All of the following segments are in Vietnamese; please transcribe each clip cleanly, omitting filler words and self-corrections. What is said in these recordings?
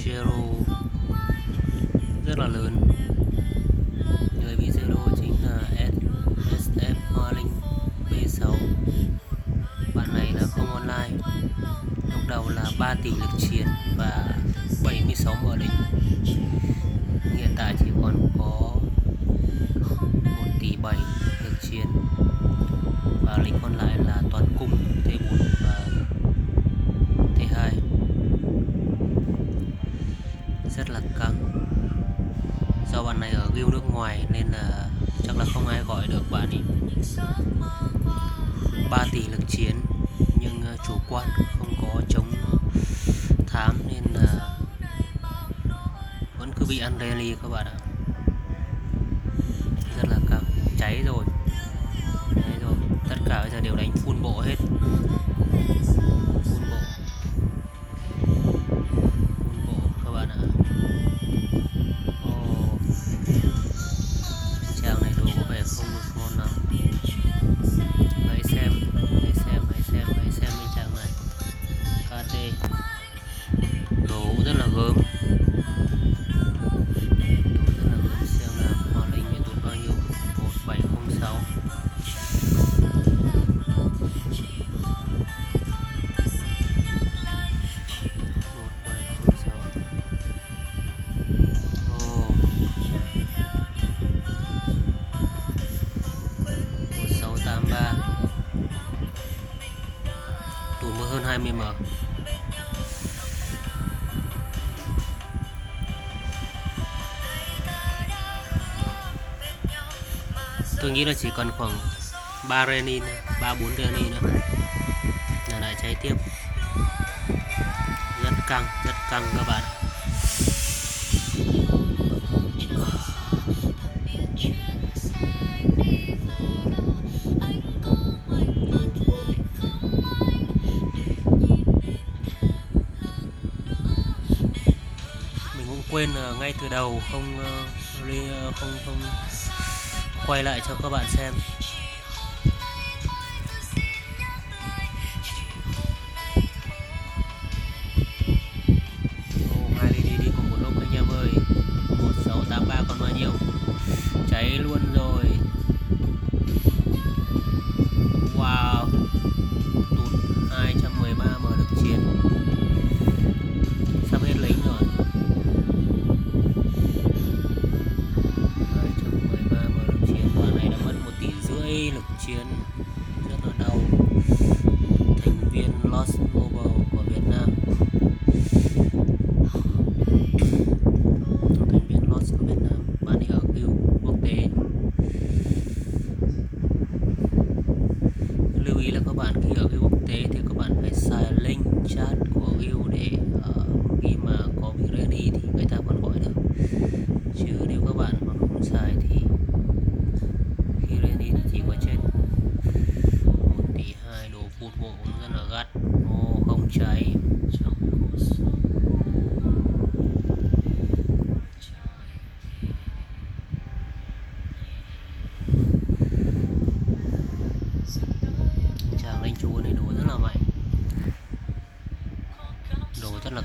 zero rất là lớn. Người bị zero chính là SF Hoa Linh B6. Bạn này là không online. Lúc đầu là 3 tỷ lực chiến và 76 mở lính. Hiện tại chỉ còn có 1 tỷ 7 lực chiến và lính còn lại là toàn cung T4 và T2. Rất là căng. Do bạn này ở guild nước ngoài nên là chắc là không ai gọi được bạn ấy. 3 tỷ lực chiến nhưng chủ quan không có chống thám nên là vẫn cứ bị ăn rally các bạn ạ. Rất là căng. Cháy rồi. Đấy rồi, tất cả bây giờ đều đánh full bộ hết. Full bộ các bạn ạ. Chàng này đồ có vẻ không được ngon lắm. Hãy xem bên chàng này. KT đồ cũng rất là gớm. Xem là Hoa Linh bị tốn bao nhiêu. 1706. Tủ mưa hơn 20m. Tôi nghĩ là chỉ còn khoảng 3 renin, 3-4 renin nữa là lại cháy tiếp. Rất căng các bạn. Mình cũng quên ngay từ đầu không quay lại cho các bạn xem. Hai đi cùng một lúc anh em ơi. 1683 còn bao nhiêu? Cháy luôn rồi. Wow, tụt 213m lực chiến. Sắp hết lính rồi. 213m lực chiến. Quả này đã mất 1,5 tỷ lực chiến. Rất là đau. Thành viên Lords Mobile của Việt Nam. Thành viên Lords của Việt Nam. Bạn ấy ở guild quốc tế. Lưu ý là các bạn khi ở guild quốc tế thì các bạn phải xài link chat của guild để khi mà có bị ready thì người ta còn gọi được. Chứ nếu các bạn mà không xài thì khi ready thì chỉ có chết. 1,2 tỷ đồ phụt bộ rất là gắt. Không cháy. Chàng đánh chúa này đồ rất là mạnh. Đồ rất là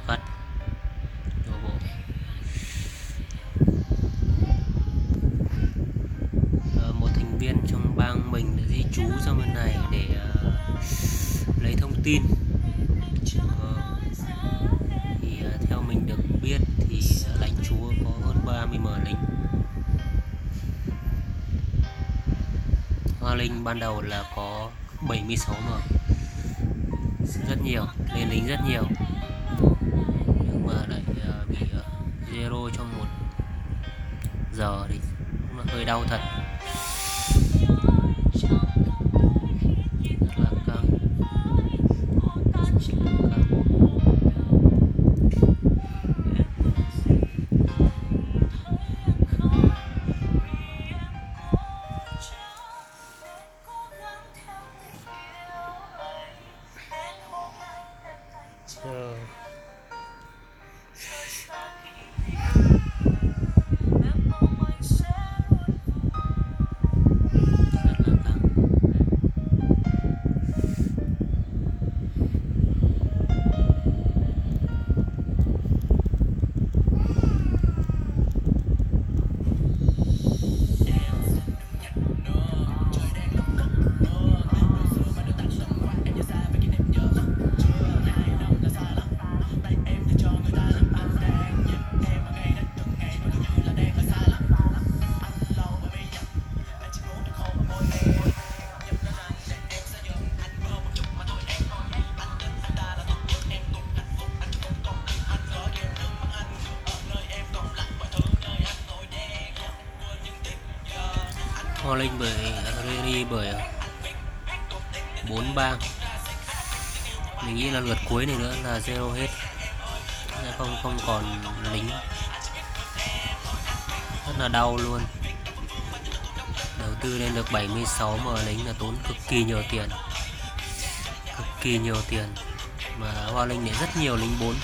cắt. Đồ bộ. Một thành viên trong bang mình đã di trú sang bên này để lấy thông tin. Thì theo mình được biết thì lãnh chúa có hơn 30m lính. Hoa Linh ban đầu là có 76m. Rất nhiều, lên lính rất nhiều. Nhưng mà lại bị zero trong 1 giờ thì cũng là hơi đau thật. Rất là căng. Hoa Linh bởi Reni bởi 4 bang. Mình nghĩ là lượt cuối này nữa là zero hết, sẽ không còn lính, rất là đau luôn. Đầu tư lên được 76 m lính là tốn cực kỳ nhiều tiền, mà Hoa Linh này rất nhiều lính 4.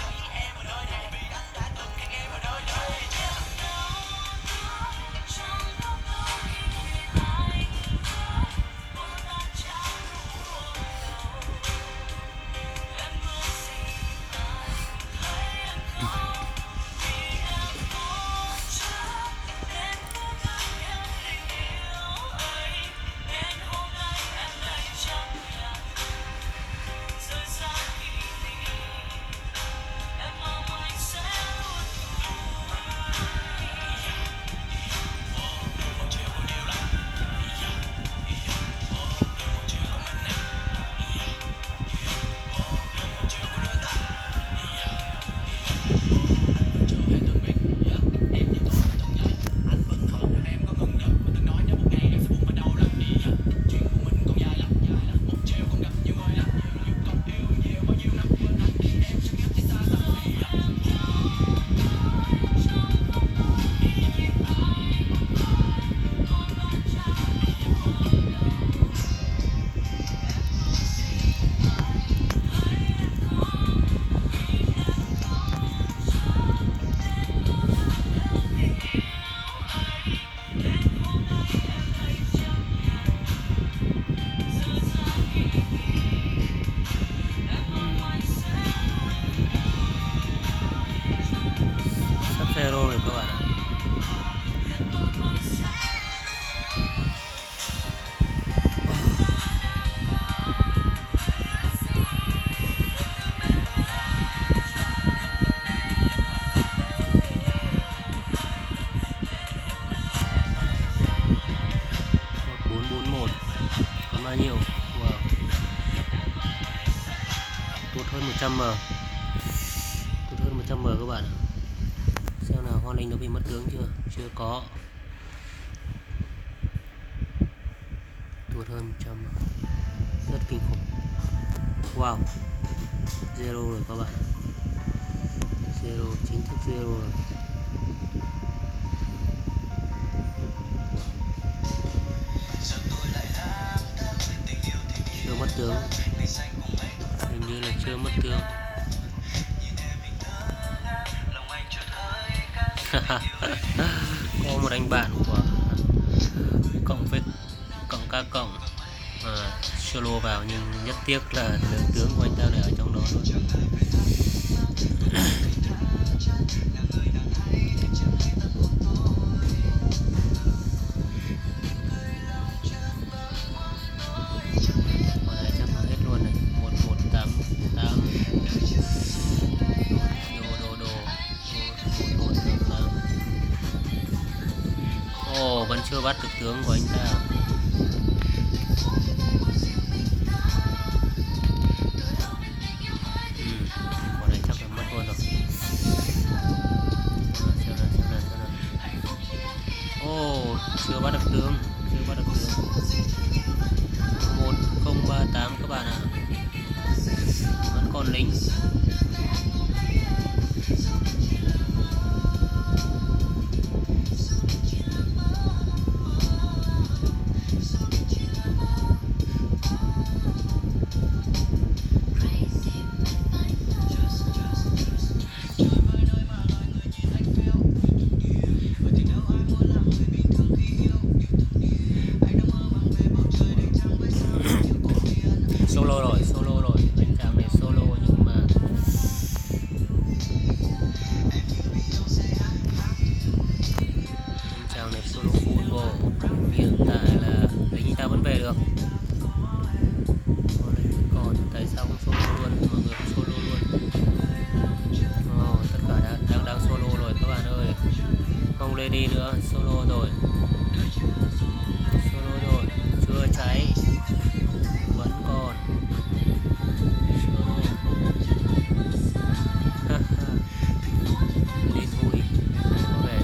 Zero rồi các bạn ạ. Còn bao nhiêu? Wow. Tụt hơn 100 m. Tụt hơn 100 m các bạn ạ. Xem nào, Hoa Linh nó bị mất tướng chưa? Chưa có. Tụt hơn 100 m. Rất kinh khủng. Wow. Zero rồi các bạn. Zero, chính thức zero rồi. Chưa mất tướng. Hình như là chưa mất tướng. Có một anh bạn của cộng với cộng k cộng solo vào, nhưng nhất tiếc là lượng tướng của anh ta lại ở trong đó luôn. Con này chắc là hết luôn này. 1188 đồ vẫn chưa bắt được tướng của anh ta. Con này chắc là mất luôn rồi. Xem nào. Chưa bắt được tướng. 1038 các bạn ạ. Vẫn còn lính. Solo rồi. Anh chàng này solo nhưng mà anh chàng này solo full vô. Hiện tại là lính ta vẫn về được. Còn tại sao không solo luôn? Mọi người không solo luôn. Tất cả đang solo rồi các bạn ơi. Không lên đi nữa, solo rồi. Chưa cháy. Vẫn còn. Lên thui. Có vẻ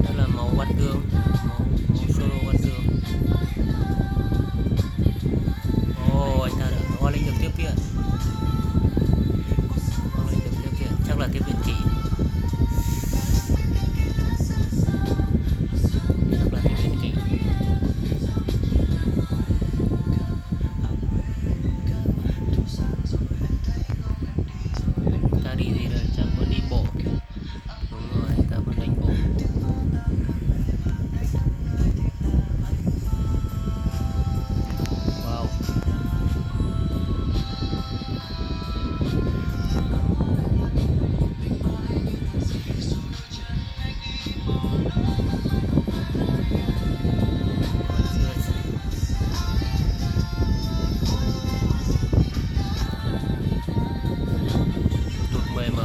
rất là máu bắt tương, máu solo. là tiếp viện kỵ. Chắc là tiếp viện kỵ. Ta đi gì đây? Chắc vẫn đi bộ. Đúng rồi, ta vẫn đánh bộ. Wow. Tụt 10m.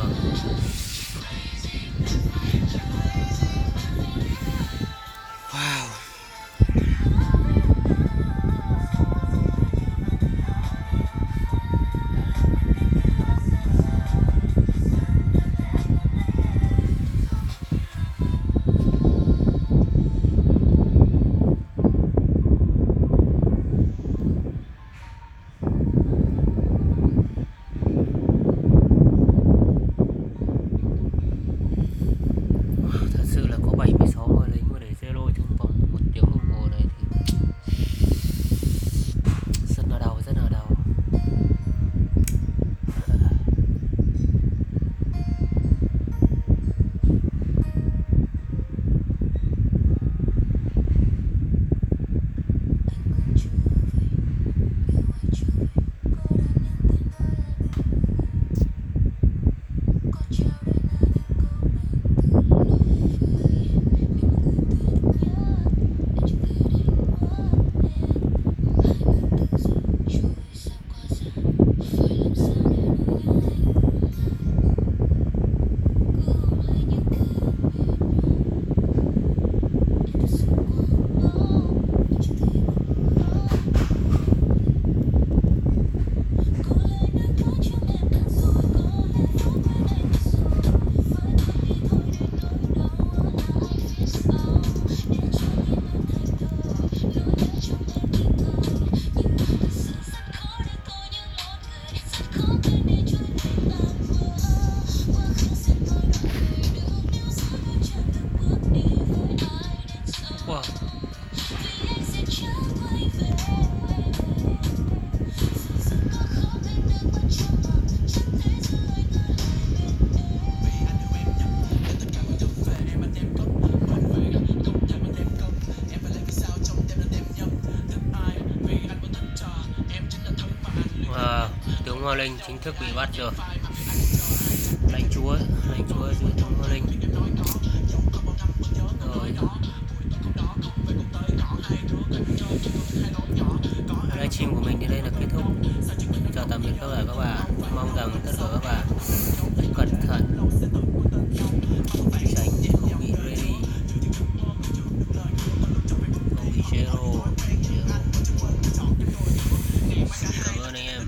Wow. Thật sự là có 76 người lính mà để zero trong vòng 1 tiếng đồng hồ này thì rất là đau, rất là đau. Wow. Tướng Hoa Linh chính thức bị bắt rồi. Lãnh chúa dưới tướng Hoa Linh. Rồi. Livestream của mình đến đây là kết thúc. Chào tạm biệt các bạn. Mong rằng tất cả các bạn cẩn thận, tránh không bị ready, không bị zero. Cảm ơn anh em.